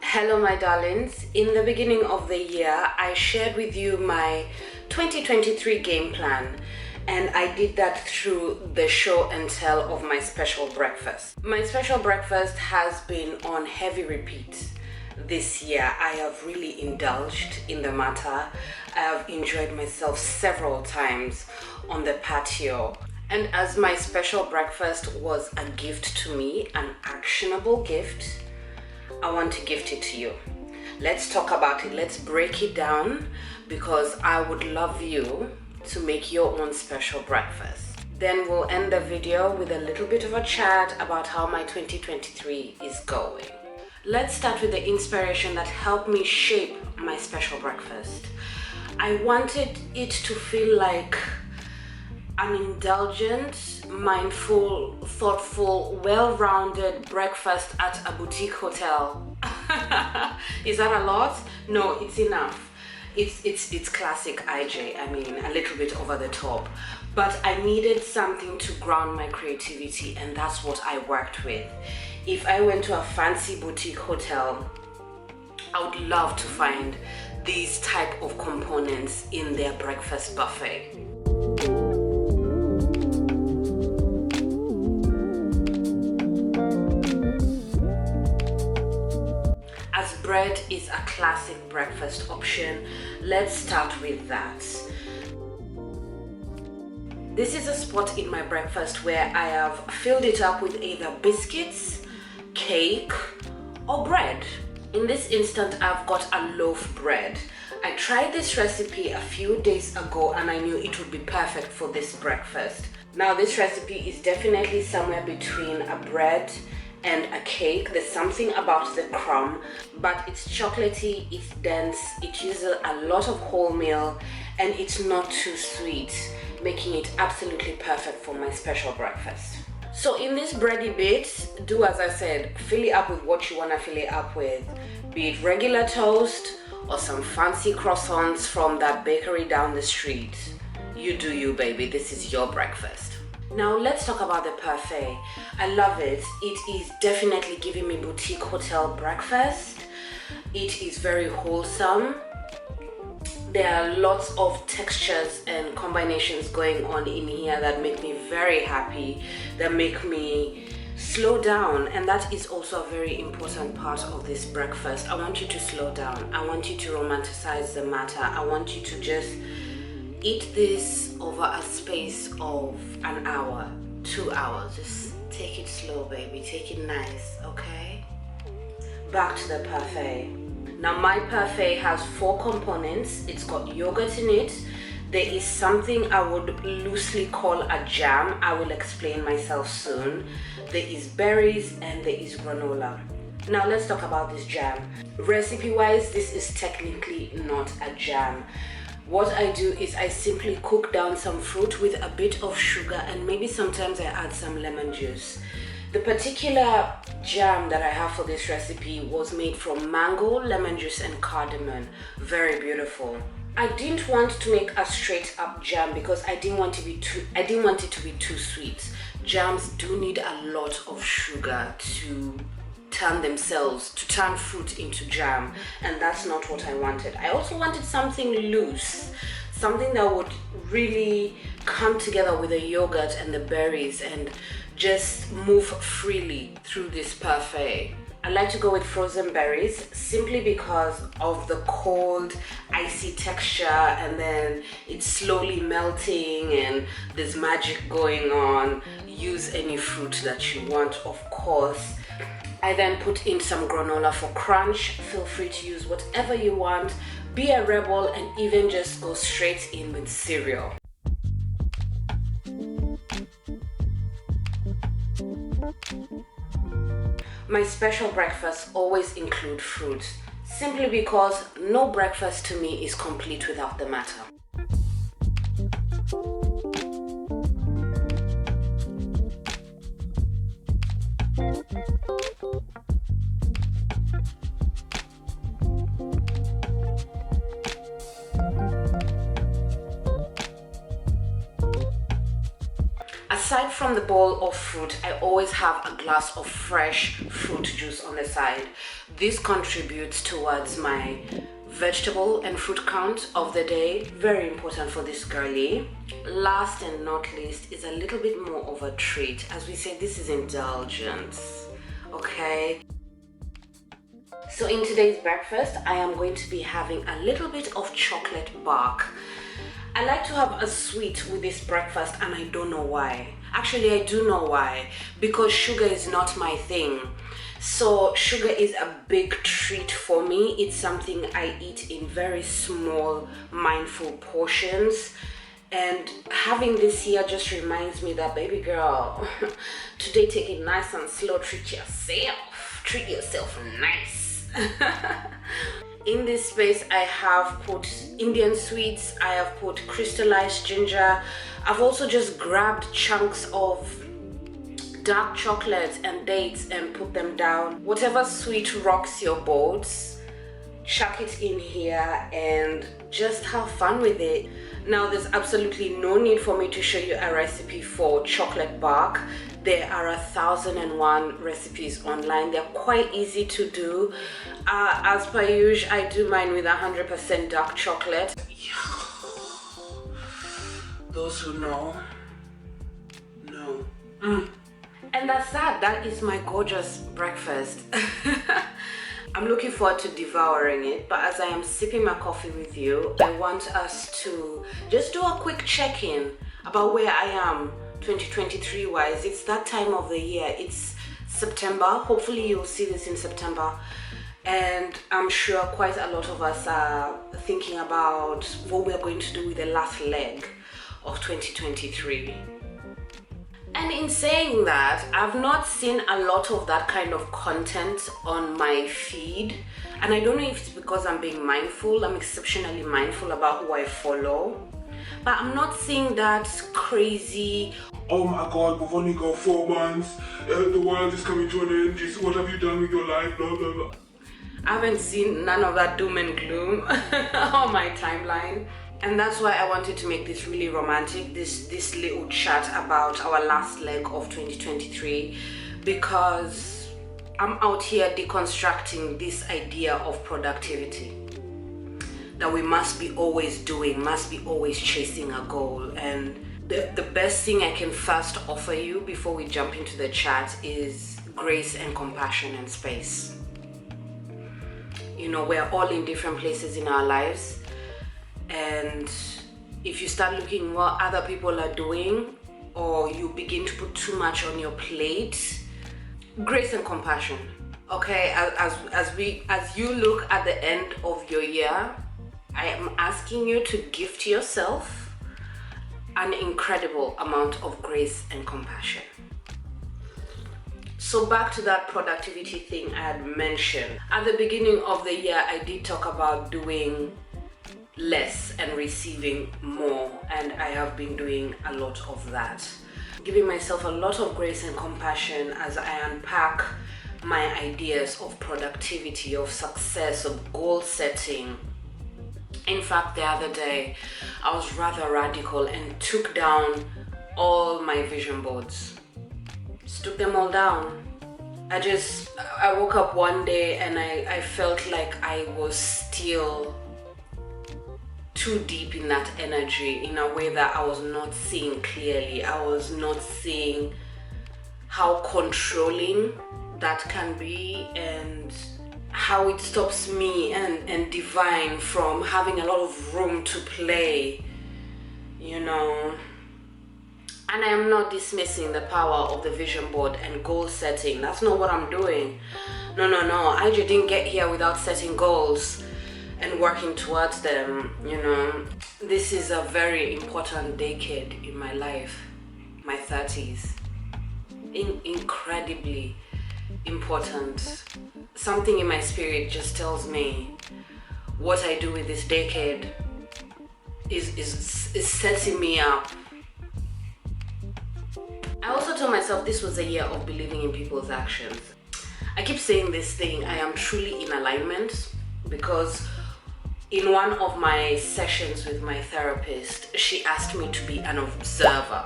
Hello my darlings, in the beginning of the year I shared with you my 2023 game plan, and I did that through the show and tell of my special breakfast. My special breakfast has been on heavy repeat this year. I have really indulged in the matter. I have enjoyed myself several times on the patio. And as my special breakfast was a gift to me, an actionable gift, I want to gift it to you. Let's talk about it. Let's break it down, because I would love you to make your own special breakfast. Then we'll end the video with a little bit of a chat about how my 2023 is going. Let's start with the inspiration that helped me shape my special breakfast. I wanted it to feel like an indulgent, mindful, thoughtful, well-rounded breakfast at a boutique hotel. Is that a lot? No, it's enough. It's classic IJ. I mean, a little bit over the top. But I needed something to ground my creativity, and that's what I worked with. If I went to a fancy boutique hotel, I would love to find these type of components in their breakfast buffet. Bread is a classic breakfast option. Let's start with that. This is a spot in my breakfast where I have filled it up with either biscuits, cake, or bread. In this instant, I've got a loaf bread. I tried this recipe a few days ago and I knew it would be perfect for this breakfast. Now, this recipe is definitely somewhere between a bread and a cake. There's something about the crumb, but it's chocolatey, it's dense, it uses a lot of wholemeal, and it's not too sweet, making it absolutely perfect for my special breakfast. So in this bready bit, do as I said, fill it up with what you want to fill it up with, be it regular toast or some fancy croissants from that bakery down the street. You do you, baby. This is your breakfast. Now let's talk about the parfait. I love it. It is definitely giving me boutique hotel breakfast. It is very wholesome. There are lots of textures and combinations going on in here that make me very happy, that make me slow down, and that is also a very important part of this breakfast. I want you to slow down. I want you to romanticize the matter. I want you to just eat this over a space of an hour, 2 hours. Just take it slow, baby. Take it nice, okay? Back to the parfait. Now, my parfait has 4 components. It's got yogurt in it. There is something I would loosely call a jam. I will explain myself soon. There is berries and there is granola. Now let's talk about this jam. Recipe-wise, this is technically not a jam. What I do is I simply cook down some fruit with a bit of sugar, and maybe sometimes I add some lemon juice. The particular jam that I have for this recipe was made from mango, lemon juice, and cardamom. Very beautiful. I didn't want to make a straight up jam because I didn't want it to be too sweet. Jams do need a lot of sugar to turn fruit into jam, and that's not what I wanted. I also wanted something loose, something that would really come together with the yogurt and the berries and just move freely through this parfait. I like to go with frozen berries simply because of the cold, icy texture, and then it's slowly melting and there's magic going on. Use any fruit that you want, of course. I then put in some granola for crunch. Feel free to use whatever you want. Be a rebel and even just go straight in with cereal. My special breakfasts always include fruit, simply because no breakfast to me is complete without the matter. Aside from the bowl of fruit, I always have a glass of fresh fruit juice on the side. This contributes towards my vegetable and fruit count of the day. Very important for this girly. Last and not least is a little bit more of a treat. As we say, this is indulgence, okay? So in today's breakfast, I am going to be having a little bit of chocolate bark. I like to have a sweet with this breakfast, and I don't know why. Actually, I do know why, because sugar is not my thing. So sugar is a big treat for me. It's something I eat in very small, mindful portions. And having this here just reminds me that, baby girl, today take it nice and slow, treat yourself nice. In this space, I have put Indian sweets, I have put crystallized ginger. I've also just grabbed chunks of dark chocolate and dates and put them down. Whatever sweet rocks your boats, chuck it in here and just have fun with it. Now, there's absolutely no need for me to show you a recipe for chocolate bark. There are 1,001 recipes online. They're quite easy to do. As per usual, I do mine with 100% dark chocolate. Those who know. And that's that. That is my gorgeous breakfast. I'm looking forward to devouring it, but as I am sipping my coffee with you, I want us to just do a quick check-in about where I am 2023 wise. It's that time of the year. It's September. Hopefully you'll see this in September, and I'm sure quite a lot of us are thinking about what we're going to do with the last leg of 2023. And in saying that, I've not seen a lot of that kind of content on my feed. And I don't know if it's because I'm being mindful. I'm exceptionally mindful about who I follow. But I'm not seeing that crazy, oh my God, we've only got 4 months. The world is coming to an end. What have you done with your life? Blah, blah, blah. I haven't seen none of that doom and gloom on my timeline. And that's why I wanted to make this really romantic, this little chat about our last leg of 2023, because I'm out here deconstructing this idea of productivity that we must be always doing, must be always chasing a goal. And the best thing I can first offer you before we jump into the chat is grace and compassion and space. You know, we're all in different places in our lives. And if you start looking what other people are doing, or you begin to put too much on your plate, grace and compassion. Okay, as you look at the end of your year, I am asking you to gift yourself an incredible amount of grace and compassion. So back to that productivity thing I had mentioned. At the beginning of the year, I did talk about doing less and receiving more, and I have been doing a lot of that, giving myself a lot of grace and compassion as I unpack my ideas of productivity, of success, of goal setting. In fact, the other day I was rather radical and took down all my vision boards. Just took them all down. I woke up one day and I felt like I was still too deep in that energy, in a way that I was not seeing clearly. I was not seeing how controlling that can be, and how it stops me and divine from having a lot of room to play, you know. And I am not dismissing the power of the vision board and goal setting. That's not what I'm doing. No. I just didn't get here without setting goals and working towards them, you know. This is a very important decade in my life, my 30s. Incredibly important. Something in my spirit just tells me what I do with this decade is setting me up. I also told myself this was a year of believing in people's actions. I keep saying this thing, I am truly in alignment, because in one of my sessions with my therapist, she asked me to be an observer.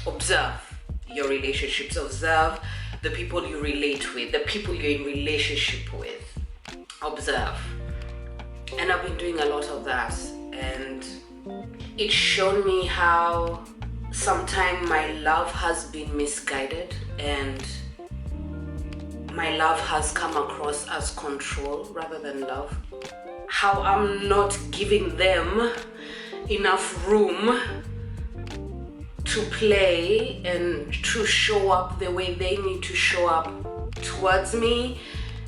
observe your relationships, observe the people you relate with, the people you're in relationship with. Observe. And I've been doing a lot of that, and it's shown me how sometimes my love has been misguided, and my love has come across as control rather than love. How I'm not giving them enough room to play and to show up the way they need to show up towards me,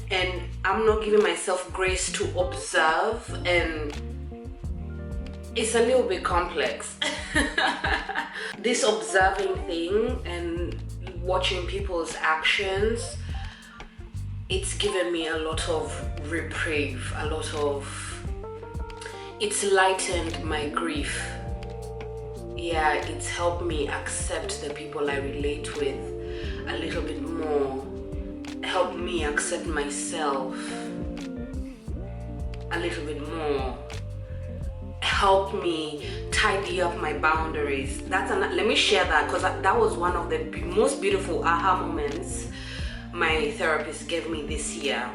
and I'm not giving myself grace to observe, and it's a little bit complex. This observing thing and watching people's actions, it's given me a lot of reprieve, it's lightened my grief. Yeah, it's helped me accept the people I relate with a little bit more, helped me accept myself a little bit more, helped me tidy up my boundaries. Let me share that, because that was one of the most beautiful aha moments my therapist gave me this year.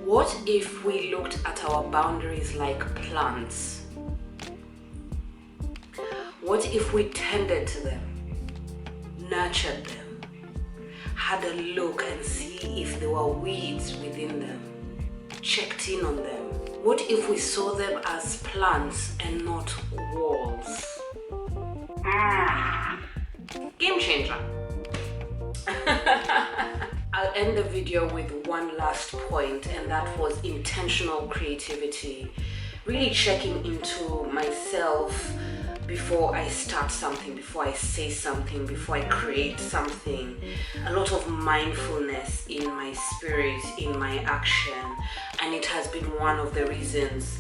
What if we looked at our boundaries like plants? What if we tended to them, nurtured them, had a look and see if there were weeds within them, checked in on them? What if we saw them as plants and not walls? Game changer. I'll end the video with one last point, and that was intentional creativity. Really checking into myself before I start something, before I say something, before I create something. A lot of mindfulness in my spirit, in my action, and it has been one of the reasons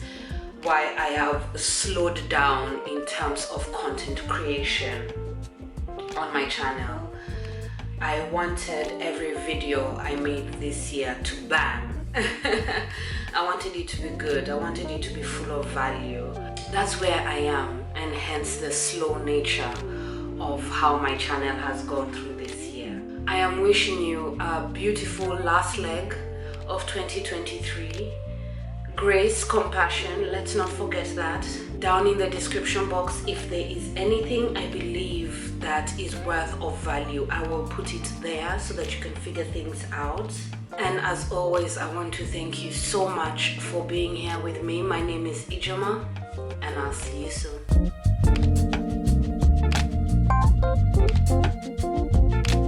why I have slowed down in terms of content creation on my channel. I wanted every video I made this year to bang. I wanted it to be good. I wanted it to be full of value. That's where I am, and hence the slow nature of how my channel has gone through this year. I am wishing you a beautiful last leg of 2023. Grace, compassion, let's not forget that. Down in the description box, if there is anything I believe that is worth of value, I will put it there so that you can figure things out. And as always, I want to thank you so much for being here with me. My name is Ijeoma, and I'll see you soon.